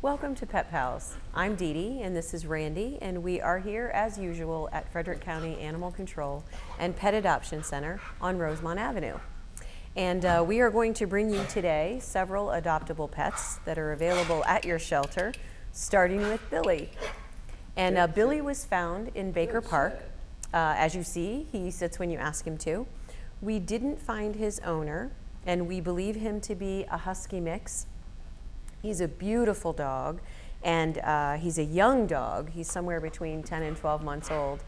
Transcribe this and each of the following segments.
Welcome to Pet Pals. I'm Dee Dee and this is Randy, and we are here as usual at Frederick County Animal Control and Pet Adoption Center on Rosemont Avenue. And we are going to bring you today several adoptable pets that are available at your shelter, starting with Billy. And Billy was found in Baker Park. As you see, he sits when you ask him to. We didn't find his owner, and we believe him to be a husky mix. He's a beautiful dog, and he's a young dog. He's somewhere between 10 and 12 months old.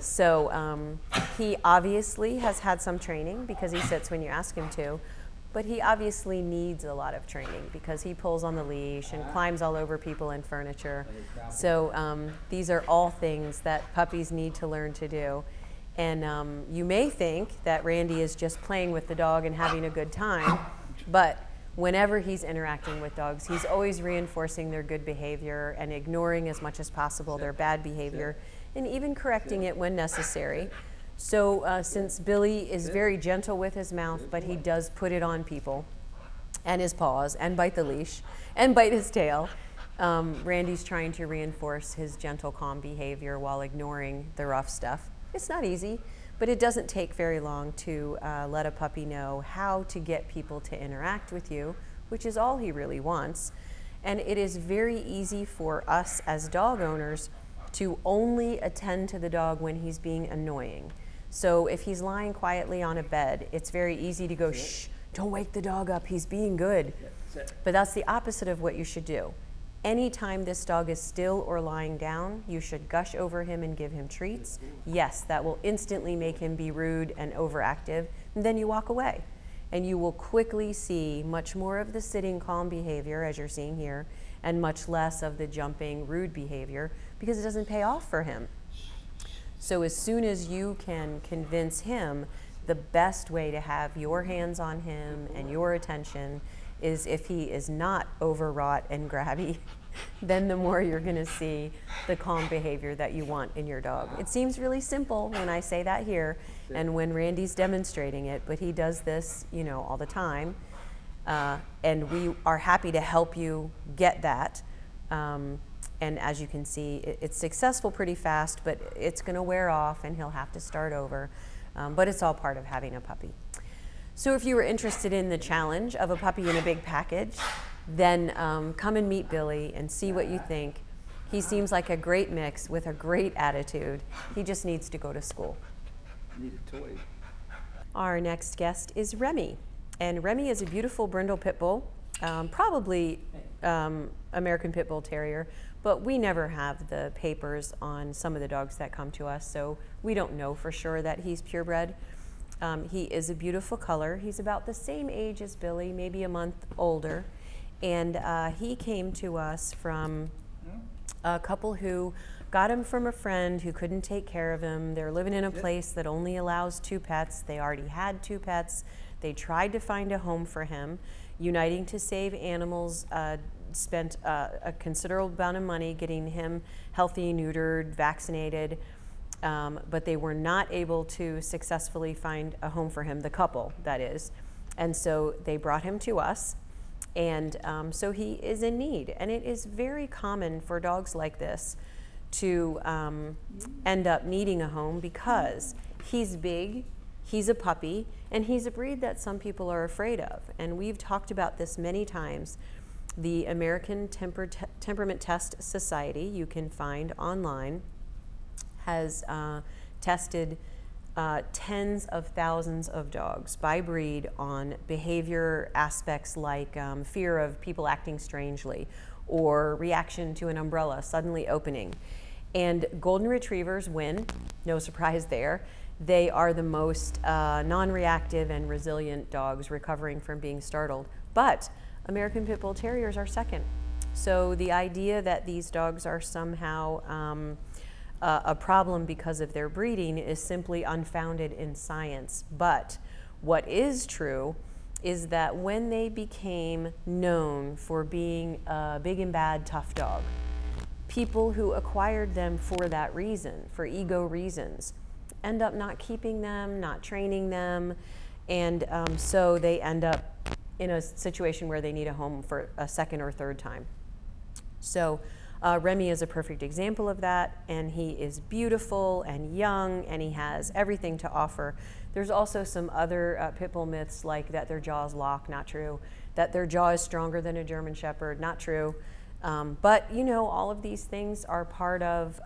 So he obviously has had some training because he sits when you ask him to, but he obviously needs a lot of training because he pulls on the leash and climbs all over people and furniture. So these are all things that puppies need to learn to do. And you may think that Randy is just playing with the dog and having a good time, but whenever he's interacting with dogs, he's always reinforcing their good behavior and ignoring as much as possible their bad behavior, and even correcting it when necessary. So since Billy is very gentle with his mouth, but he does put it on people and his paws and bite the leash and bite his tail, Randy's trying to reinforce his gentle, calm behavior while ignoring the rough stuff. It's not easy, but it doesn't take very long to let a puppy know how to get people to interact with you, which is all he really wants. And it is very easy for us as dog owners to only attend to the dog when he's being annoying. So if he's lying quietly on a bed, it's very easy to go, shh, don't wake the dog up, he's being good. But that's the opposite of what you should do. Anytime this dog is still or lying down, you should gush over him and give him treats. Yes, that will instantly make him be rude and overactive, and then you walk away. And you will quickly see much more of the sitting calm behavior, as you're seeing here, and much less of the jumping rude behavior, because it doesn't pay off for him. So as soon as you can convince him the best way to have your hands on him and your attention is if he is not overwrought and grabby, then the more you're gonna see the calm behavior that you want in your dog. It seems really simple when I say that here and when Randy's demonstrating it, but he does this, you know, all the time. And we are happy to help you get that. And as you can see, it's successful pretty fast, but it's gonna wear off and he'll have to start over. But it's all part of having a puppy. So if you were interested in the challenge of a puppy in a big package, then come and meet Billy and see what you think. He seems like a great mix with a great attitude. He just needs to go to school. Need a toy. Our next guest is Remy. And Remy is a beautiful brindle pit bull, probably American Pit Bull Terrier, but we never have the papers on some of the dogs that come to us, so we don't know for sure that he's purebred. He is a beautiful color. He's about the same age as Billy, maybe a month older. And he came to us from a couple who got him from a friend who couldn't take care of him. They're living in a place that only allows 2 pets. They already had 2 pets. They tried to find a home for him. Uniting to Save Animals spent a considerable amount of money getting him healthy, neutered, vaccinated. But they were not able to successfully find a home for him, the couple, that is. And so they brought him to us, and so he is in need. And it is very common for dogs like this to end up needing a home because he's big, he's a puppy, and he's a breed that some people are afraid of. And we've talked about this many times. The American Temperament Test Society, you can find online, has tested tens of thousands of dogs by breed on behavior aspects like fear of people acting strangely or reaction to an umbrella suddenly opening. And golden retrievers win, no surprise there. They are the most non-reactive and resilient dogs recovering from being startled. But American Pit Bull Terriers are second. So the idea that these dogs are somehow a problem because of their breeding is simply unfounded in science. But what is true is that when they became known for being a big and bad tough dog, people who acquired them for that reason, for ego reasons, end up not keeping them, not training them, and so they end up in a situation where they need a home for a second or third time. So Remy is a perfect example of that, and he is beautiful and young, and he has everything to offer. There's also some other pit bull myths, like that their jaws lock, not true, that their jaw is stronger than a German Shepherd, not true. But you know, all of these things are part of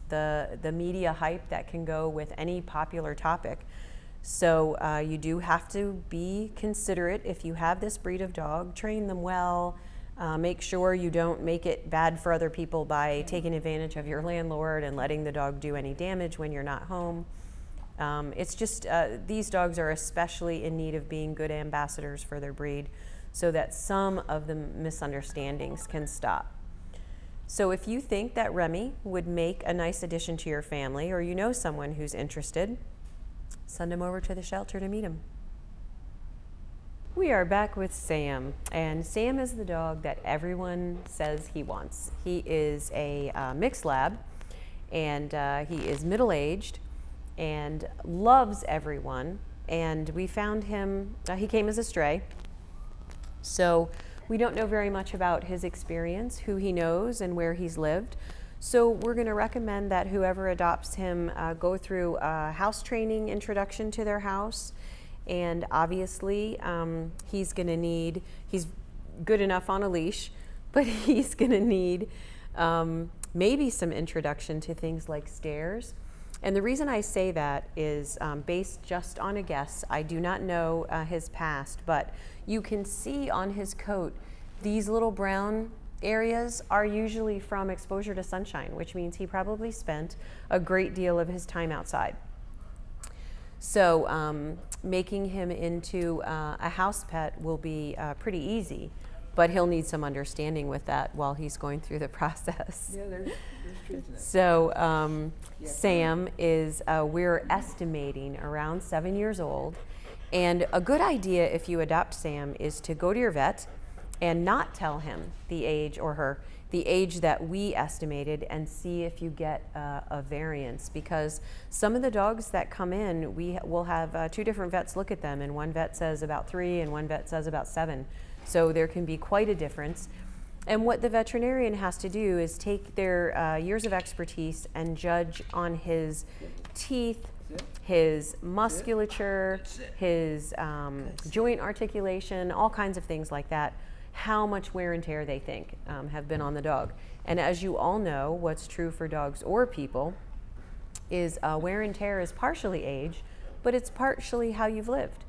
the media hype that can go with any popular topic. So you do have to be considerate if you have this breed of dog. Train them well. Make sure you don't make it bad for other people by taking advantage of your landlord and letting the dog do any damage when you're not home. It's just these dogs are especially in need of being good ambassadors for their breed, so that some of the misunderstandings can stop. So if you think that Remy would make a nice addition to your family, or you know someone who's interested, send him over to the shelter to meet him. We are back with Sam, and Sam is the dog that everyone says he wants. He is a mixed lab, and he is middle-aged and loves everyone. And we found him, he came as a stray, so we don't know very much about his experience, who he knows, and where he's lived. So we're going to recommend that whoever adopts him go through a house training introduction to their house. And obviously he's going to need, he's good enough on a leash, but he's going to need maybe some introduction to things like stairs. And the reason I say that is based just on a guess. I do not know his past, but you can see on his coat these little brown areas are usually from exposure to sunshine, which means he probably spent a great deal of his time outside. So making him into a house pet will be pretty easy, but he'll need some understanding with that while he's going through the process. Yeah, there's truth in that. So Sam is, we're estimating around 7 years old. And a good idea if you adopt Sam is to go to your vet and not tell him the age, or her, the age that we estimated, and see if you get a variance. Because some of the dogs that come in, we will have two different vets look at them, and one vet says about 3 and one vet says about 7. So there can be quite a difference. And what the veterinarian has to do is take their years of expertise and judge on his teeth, his musculature, his joint articulation, all kinds of things like that, how much wear and tear they think have been on the dog. And as you all know, what's true for dogs or people is wear and tear is partially age, but it's partially how you've lived.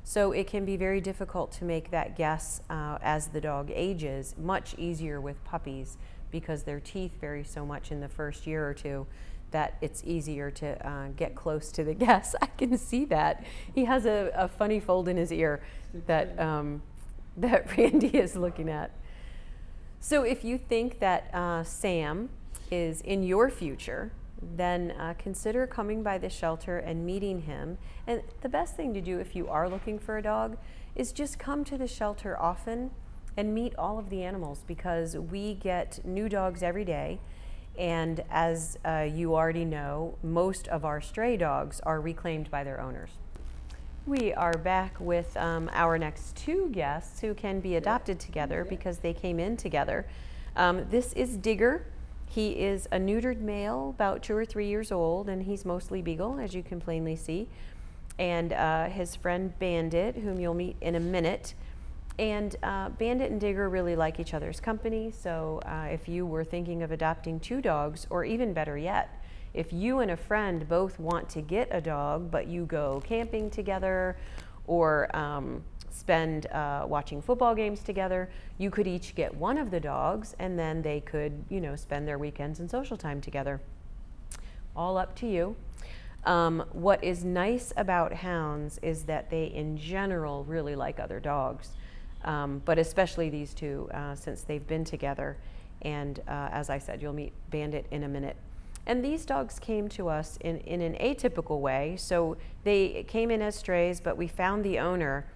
So it can be very difficult to make that guess as the dog ages. Much easier with puppies because their teeth vary so much in the first year or two that it's easier to get close to the guess. I can see that. He has a funny fold in his ear that that Randy is looking at. So if you think that Sam is in your future, then consider coming by the shelter and meeting him. And the best thing to do if you are looking for a dog is just come to the shelter often and meet all of the animals, because we get new dogs every day. And as you already know, most of our stray dogs are reclaimed by their owners. We are back with our next two guests who can be adopted together because they came in together. This is Digger. He is a neutered male, about 2 or 3 years old, and he's mostly beagle, as you can plainly see. And his friend Bandit, whom you'll meet in a minute. And Bandit and Digger really like each other's company, so if you were thinking of adopting 2 dogs, or even better yet, if you and a friend both want to get a dog, but you go camping together or spend watching football games together, you could each get one of the dogs, and then they could, you know, spend their weekends and social time together. All up to you. What is nice about hounds is that they, in general, really like other dogs, but especially these two, since they've been together. And as I said, you'll meet Bandit in a minute. And these dogs came to us in an atypical way. So they came in as strays, but we found the owner,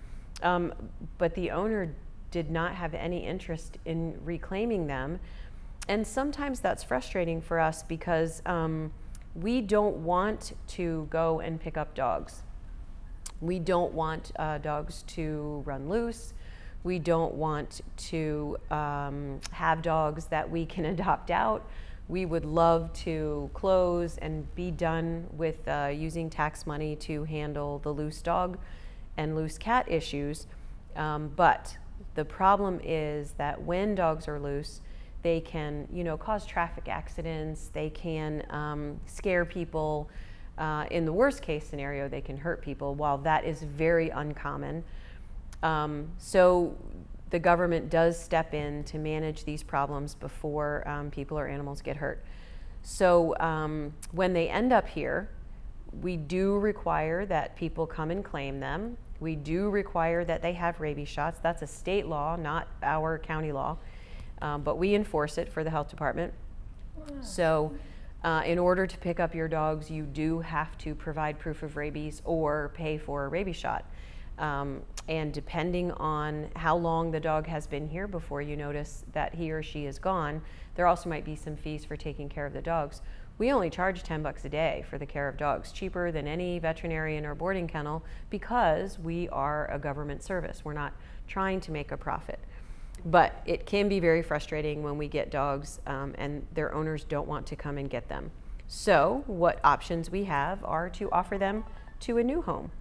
but the owner did not have any interest in reclaiming them. And sometimes that's frustrating for us because we don't want to go and pick up dogs. We don't want dogs to run loose. We don't want to have dogs that we can adopt out. We would love to close and be done with using tax money to handle the loose dog and loose cat issues. But the problem is that when dogs are loose, they can, cause traffic accidents. They can scare people. In the worst case scenario, they can hurt people, while that is very uncommon. So the government does step in to manage these problems before people or animals get hurt. So when they end up here, we do require that people come and claim them. We do require that they have rabies shots. That's a state law, not our county law, but we enforce it for the health department. Wow. So in order to pick up your dogs, you do have to provide proof of rabies or pay for a rabies shot. And depending on how long the dog has been here before you notice that he or she is gone, there also might be some fees for taking care of the dogs. We only charge $10 a day for the care of dogs, cheaper than any veterinarian or boarding kennel, because we are a government service. We're not trying to make a profit. But it can be very frustrating when we get dogs and their owners don't want to come and get them. So what options we have are to offer them to a new home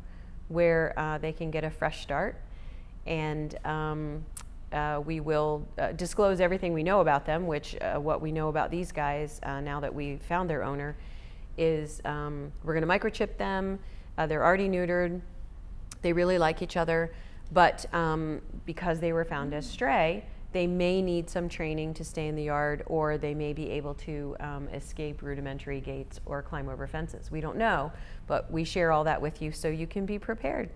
where they can get a fresh start, and we will disclose everything we know about them, which what we know about these guys now that we found their owner is we're going to microchip them. They're already neutered. They really like each other, but because they were found as stray, they may need some training to stay in the yard, or they may be able to escape rudimentary gates or climb over fences. We don't know, but we share all that with you so you can be prepared.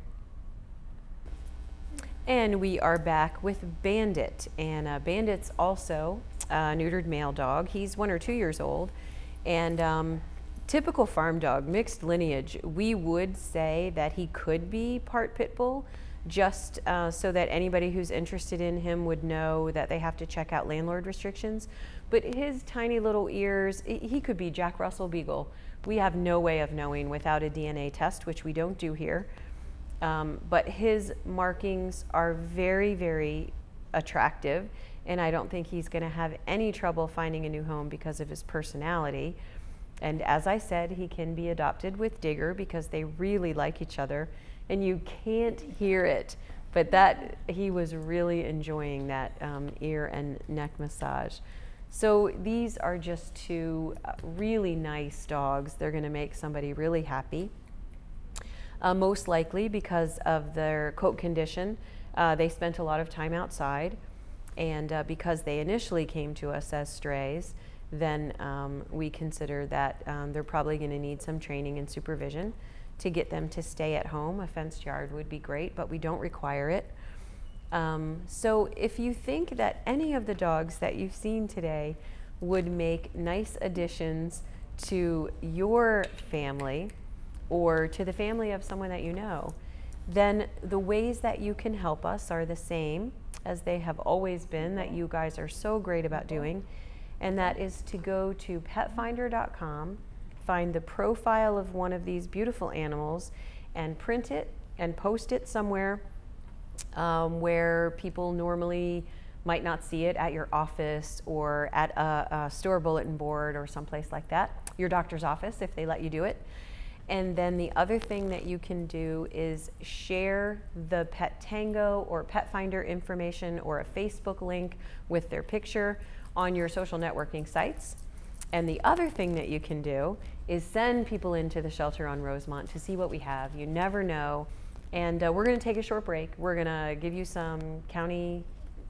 And we are back with Bandit, and Bandit's also a neutered male dog. He's 1 or 2 years old, and typical farm dog, mixed lineage. We would say that he could be part pit bull, just so that anybody who's interested in him would know that they have to check out landlord restrictions. But his tiny little ears, he could be Jack Russell Beagle. We have no way of knowing without a DNA test, which we don't do here. But his markings are very, very attractive, and I don't think he's going to have any trouble finding a new home because of his personality. And as I said, he can be adopted with Digger because they really like each other, and you can't hear it, but that he was really enjoying that ear and neck massage. So these are just two really nice dogs. They're going to make somebody really happy. Most likely because of their coat condition. They spent a lot of time outside, and because they initially came to us as strays, then we consider that they're probably going to need some training and supervision to get them to stay at home. A fenced yard would be great, but we don't require it. So if you think that any of the dogs that you've seen today would make nice additions to your family or to the family of someone that you know, then the ways that you can help us are the same as they have always been, that you guys are so great about doing, and that is to go to petfinder.com, find the profile of one of these beautiful animals, and print it and post it somewhere where people normally might not see it, at your office or at a store bulletin board or someplace like that, your doctor's office if they let you do it. And then the other thing that you can do is share the Pet Tango or Pet Finder information or a Facebook link with their picture on your social networking sites. And the other thing that you can do is send people into the shelter on Rosemont to see what we have. You never know. And we're going to take a short break. We're going to give you some county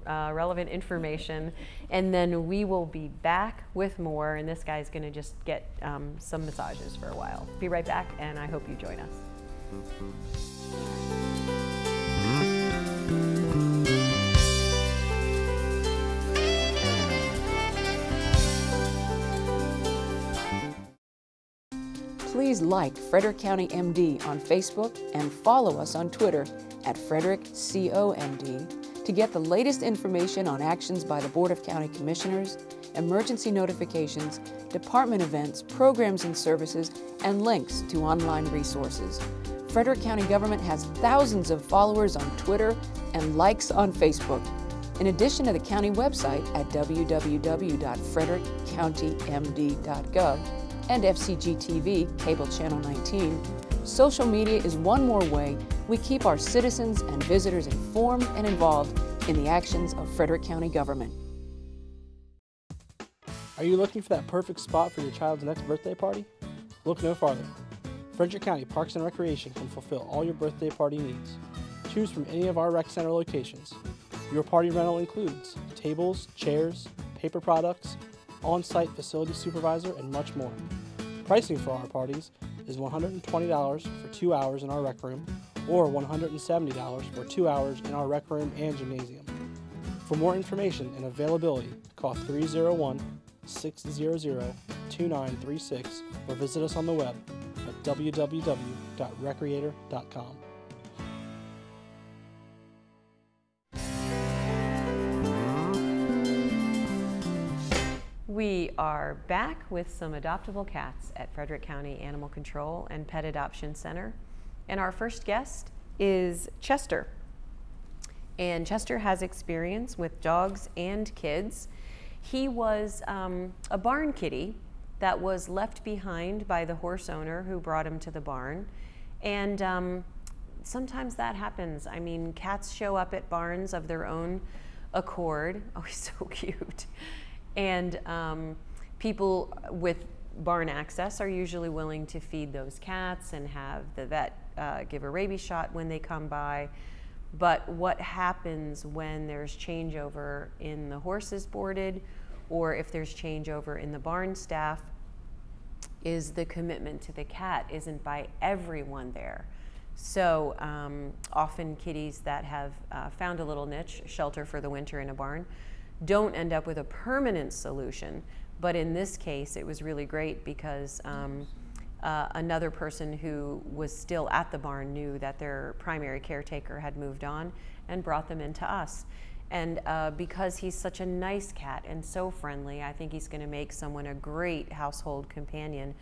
relevant information, and then we will be back with more. And this guy's going to just get some massages for a while. Be right back, and I hope you join us. please like Frederick County MD on Facebook and follow us on Twitter at FrederickCOMD to get the latest information on actions by the Board of County Commissioners, emergency notifications, department events, programs and services, and links to online resources. Frederick County government has thousands of followers on Twitter and likes on Facebook. In addition to the county website at www.frederickcountymd.gov and FCG-TV, cable channel 19, social media is one more way we keep our citizens and visitors informed and involved in the actions of Frederick County government. Are you looking for that perfect spot for your child's next birthday party? Look no farther. Frederick County Parks and Recreation can fulfill all your birthday party needs. Choose from any of our rec center locations. Your party rental includes tables, chairs, paper products, on-site facility supervisor, and much more. Pricing for our parties is $120 for 2 hours in our rec room or $170 for 2 hours in our rec room and gymnasium. For more information and availability, call 301-600-2936 or visit us on the web at www.recreator.com. We are back with some adoptable cats at Frederick County Animal Control and Pet Adoption Center. And our first guest is Chester. And Chester has experience with dogs and kids. He was a barn kitty that was left behind by the horse owner who brought him to the barn. And sometimes that happens. I mean, cats show up at barns of their own accord. Oh, he's so cute. And people with barn access are usually willing to feed those cats and have the vet give a rabies shot when they come by. But what happens when there's changeover in the horses boarded, or if there's changeover in the barn staff, is the commitment to the cat isn't by everyone there. So often kitties that have found a little niche, shelter for the winter in a barn, don't end up with a permanent solution. But in this case, it was really great because another person who was still at the barn knew that their primary caretaker had moved on and brought them into us. And because he's such a nice cat and so friendly, I think he's going to make someone a great household companion,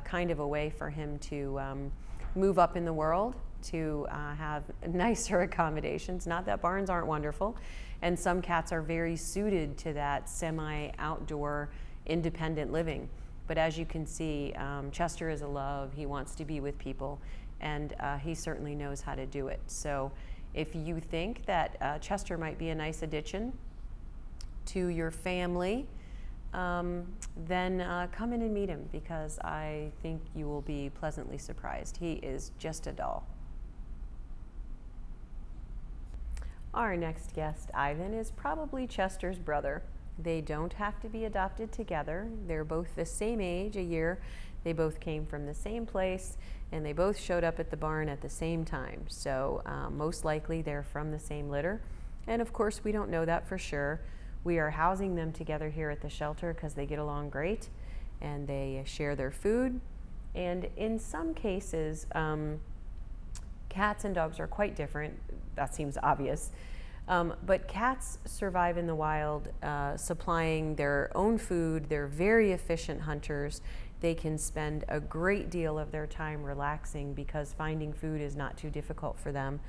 kind of a way for him to move up in the world, to have nicer accommodations. Not that barns aren't wonderful, and some cats are very suited to that semi-outdoor independent living. But as you can see, Chester is a love. He wants to be with people, and he certainly knows how to do it. So if you think that Chester might be a nice addition to your family, then come in and meet him, because I think you will be pleasantly surprised. He is just a doll. Our next guest, Ivan, is probably Chester's brother. They don't have to be adopted together. They're both the same age, a year. They both came from the same place, and they both showed up at the barn at the same time. So most likely they're from the same litter. And of course, we don't know that for sure. We are housing them together here at the shelter because they get along great and they share their food. And in some cases, cats and dogs are quite different. That seems obvious. But cats survive in the wild, supplying their own food. They're very efficient hunters. They can spend a great deal of their time relaxing because finding food is not too difficult for them.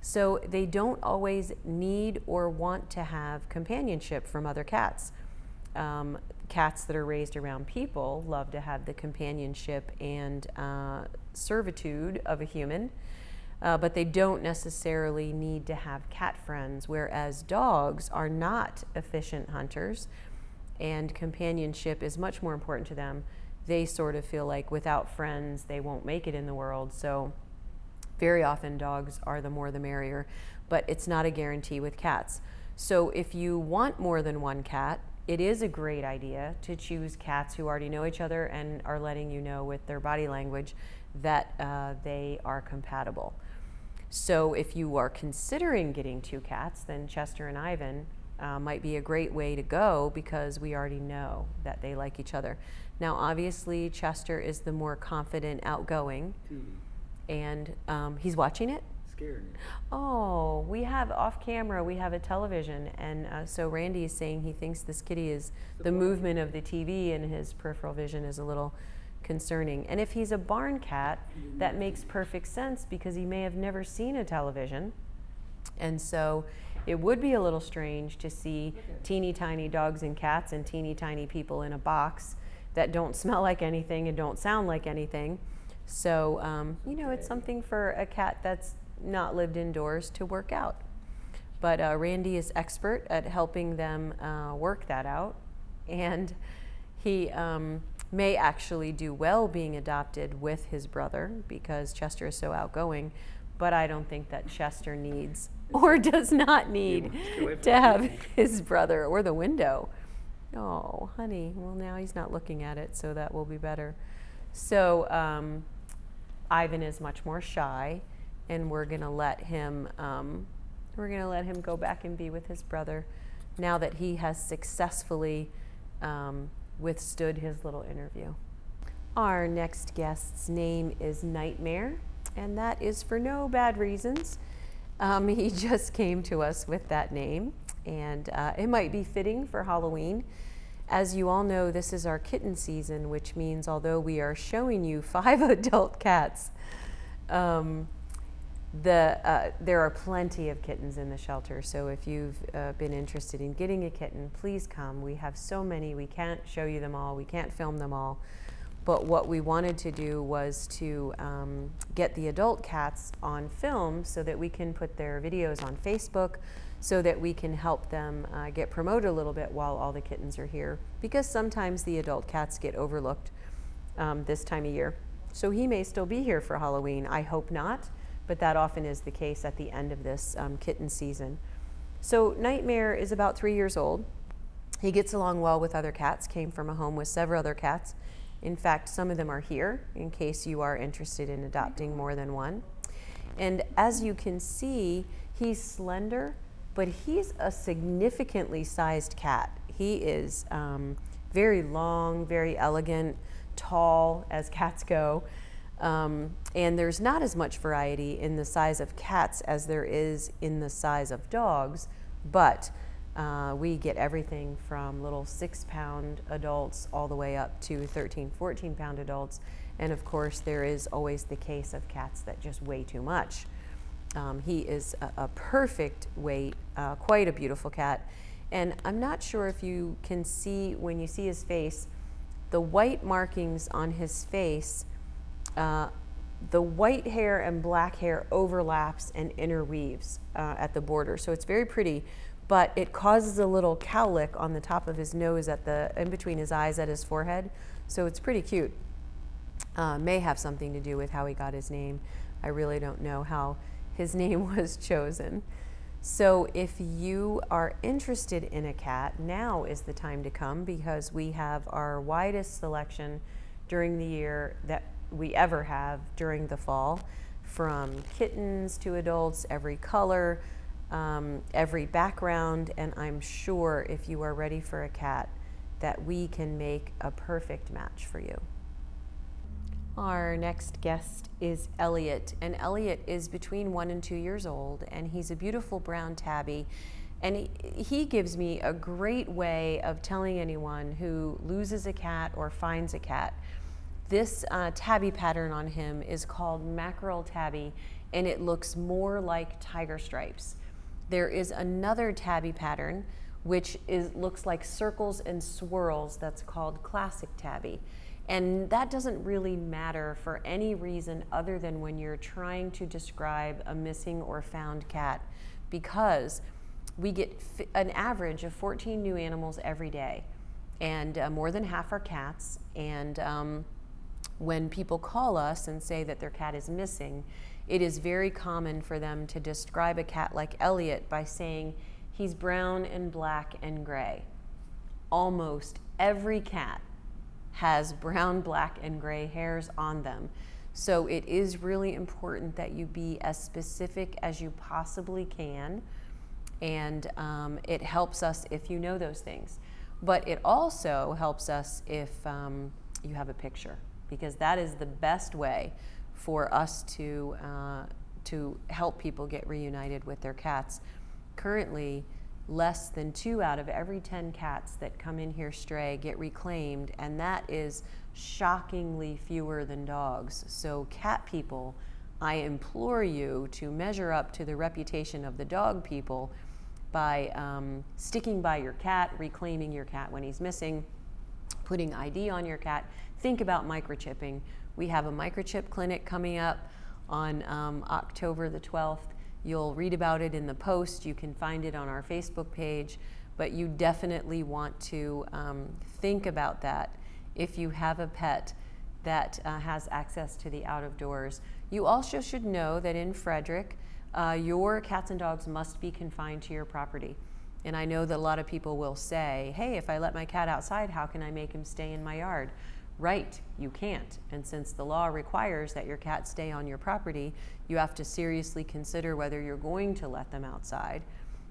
So they don't always need or want to have companionship from other cats. Cats that are raised around people love to have the companionship and servitude of a human. But they don't necessarily need to have cat friends, whereas dogs are not efficient hunters, and companionship is much more important to them. They sort of feel like without friends, they won't make it in the world. So very often dogs are the more the merrier, but it's not a guarantee with cats. So if you want more than one cat, it is a great idea to choose cats who already know each other and are letting you know with their body language that they are compatible. So if you are considering getting 2 cats, then Chester and Ivan might be a great way to go because we already know that they like each other. Now, obviously, Chester is the more confident, outgoing, and he's watching it. Scared me. Oh, we have off camera, we have a television, and so Randy is saying he thinks this kitty is, the movement of the TV in his peripheral vision is a little concerning. And if he's a barn cat, that makes perfect sense because he may have never seen a television. And so it would be a little strange to see teeny tiny dogs and cats and teeny tiny people in a box that don't smell like anything and don't sound like anything. So, you know, it's something for a cat that's not lived indoors to work out. But Randy is expert at helping them work that out. And he may actually do well being adopted with his brother because Chester is so outgoing. But I don't think that Chester needs or does not need to have his brother or the window. Oh, honey. Well, now he's not looking at it, so that will be better. So Ivan is much more shy, and we're gonna let him go back and be with his brother now that he has successfully withstood his little interview. Our next guest's name is Nightmare, and that is for no bad reasons. He just came to us with that name, and it might be fitting for Halloween. As you all know, this is our kitten season, which means although we are showing you 5 adult cats, there are plenty of kittens in the shelter. So if you've been interested in getting a kitten, please come. We have so many, we can't show you them all, we can't film them all. But what we wanted to do was to get the adult cats on film so that we can put their videos on Facebook, so that we can help them get promoted a little bit while all the kittens are here. Because sometimes the adult cats get overlooked this time of year. So he may still be here for Halloween. I hope not, but that often is the case at the end of this kitten season. So Nightmare is about 3 years old. He gets along well with other cats, came from a home with several other cats. In fact, some of them are here in case you are interested in adopting more than one. And as you can see, he's slender, but he's a significantly sized cat. He is very long, very elegant, tall as cats go. And there's not as much variety in the size of cats as there is in the size of dogs, but we get everything from little 6-pound adults all the way up to 13, 14-pound adults. And of course, there is always the case of cats that just weigh too much. He is a perfect weight, quite a beautiful cat. And I'm not sure if you can see, when you see his face, the white markings on his face, the white hair and black hair overlaps and interweaves at the border. So it's very pretty, but it causes a little cowlick on the top of his nose in between his eyes at his forehead. So it's pretty cute. May have something to do with how he got his name. I really don't know how his name was chosen. So if you are interested in a cat, now is the time to come because we have our widest selection during the year that we ever have during the fall, from kittens to adults, every color, every background, and I'm sure if you are ready for a cat that we can make a perfect match for you. Our next guest is Elliot, and Elliot is between 1 and 2 years old, and he's a beautiful brown tabby, and he gives me a great way of telling anyone who loses a cat or finds a cat. This tabby pattern on him is called mackerel tabby, and it looks more like tiger stripes. There is another tabby pattern which looks like circles and swirls that's called classic tabby. And that doesn't really matter for any reason other than when you're trying to describe a missing or found cat, because we get an average of 14 new animals every day, and more than half are cats. And when people call us and say that their cat is missing, it is very common for them to describe a cat like Elliot by saying he's brown and black and gray. Almost every cat has brown, black, and gray hairs on them. So it is really important that you be as specific as you possibly can. And it helps us if you know those things. But it also helps us if you have a picture, because that is the best way for us to help people get reunited with their cats. Currently, less than 2 out of every 10 cats that come in here stray get reclaimed, and that is shockingly fewer than dogs. So cat people, I implore you to measure up to the reputation of the dog people by sticking by your cat, reclaiming your cat when he's missing, putting ID on your cat. Think about microchipping. We have a microchip clinic coming up on October the 12th. You'll read about it in the Post. You can find it on our Facebook page, but you definitely want to think about that if you have a pet that has access to the out of doors. You also should know that in Frederick, your cats and dogs must be confined to your property. And I know that a lot of people will say, hey, if I let my cat outside, how can I make him stay in my yard? Right, you can't. And since the law requires that your cat stay on your property, you have to seriously consider whether you're going to let them outside.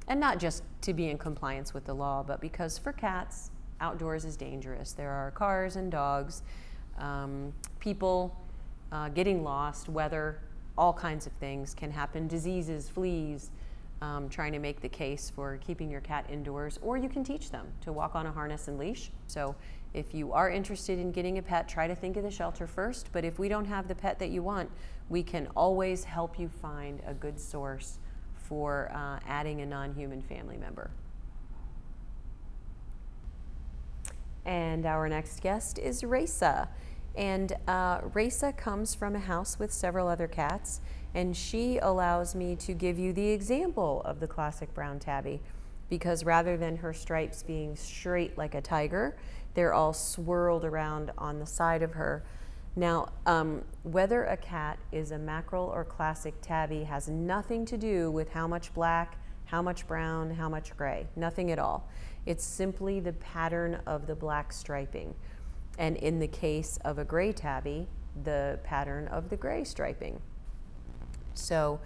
And not just to be in compliance with the law, but because for cats, outdoors is dangerous. There are cars and dogs, people getting lost, weather, all kinds of things can happen, diseases, fleas, trying to make the case for keeping your cat indoors, or you can teach them to walk on a harness and leash. So if you are interested in getting a pet, try to think of the shelter first, but if we don't have the pet that you want, we can always help you find a good source for adding a non-human family member. And our next guest is Raisa. And Raisa comes from a house with several other cats, and she allows me to give you the example of the classic brown tabby, because rather than her stripes being straight like a tiger, they're all swirled around on the side of her. Now, whether a cat is a mackerel or classic tabby has nothing to do with how much black, how much brown, how much gray, nothing at all. It's simply the pattern of the black striping. And in the case of a gray tabby, the pattern of the gray striping. So,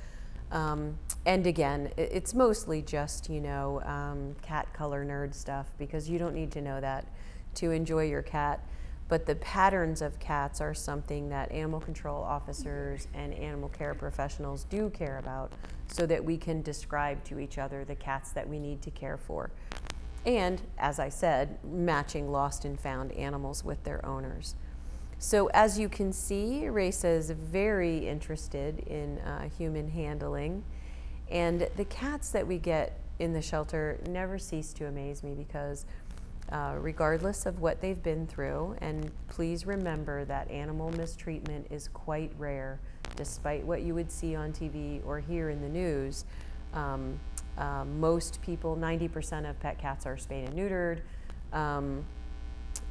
and again, it's mostly just, you know, cat color nerd stuff, because you don't need to know that to enjoy your cat. But the patterns of cats are something that animal control officers and animal care professionals do care about, so that we can describe to each other the cats that we need to care for. And, as I said, matching lost and found animals with their owners. So as you can see, Raisa is very interested in human handling. And the cats that we get in the shelter never cease to amaze me, because regardless of what they've been through, and please remember that animal mistreatment is quite rare, despite what you would see on TV or hear in the news. Most people, 90% of pet cats are spayed and neutered,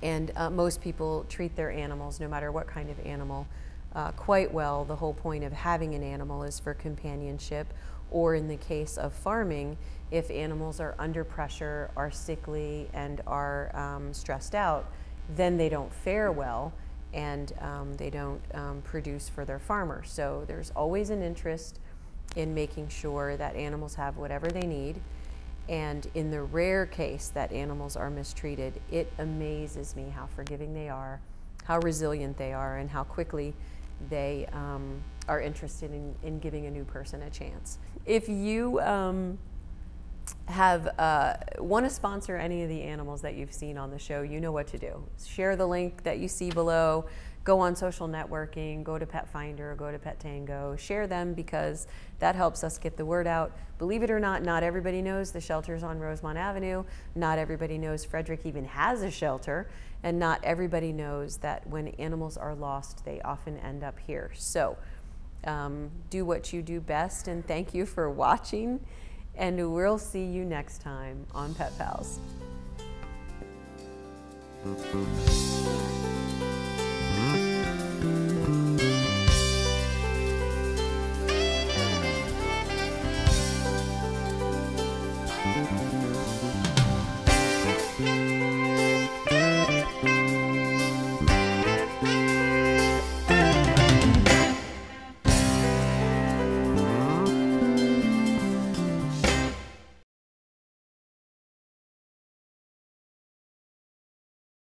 and most people treat their animals, no matter what kind of animal, quite well. The whole point of having an animal is for companionship, or in the case of farming, if animals are under pressure, are sickly, and are stressed out, then they don't fare well, and they don't produce for their farmer. So there's always an interest in making sure that animals have whatever they need. And in the rare case that animals are mistreated, it amazes me how forgiving they are, how resilient they are, and how quickly they are interested in giving a new person a chance. If you want to sponsor any of the animals that you've seen on the show, you know what to do. Share the link that you see below. Go on social networking, go to Pet Finder, go to Pet Tango, share them, because that helps us get the word out. Believe it or not, not everybody knows the shelters on Rosemont Avenue. Not everybody knows Frederick even has a shelter, and not everybody knows that when animals are lost, they often end up here. So do what you do best, and thank you for watching, and we'll see you next time on Pet Pals.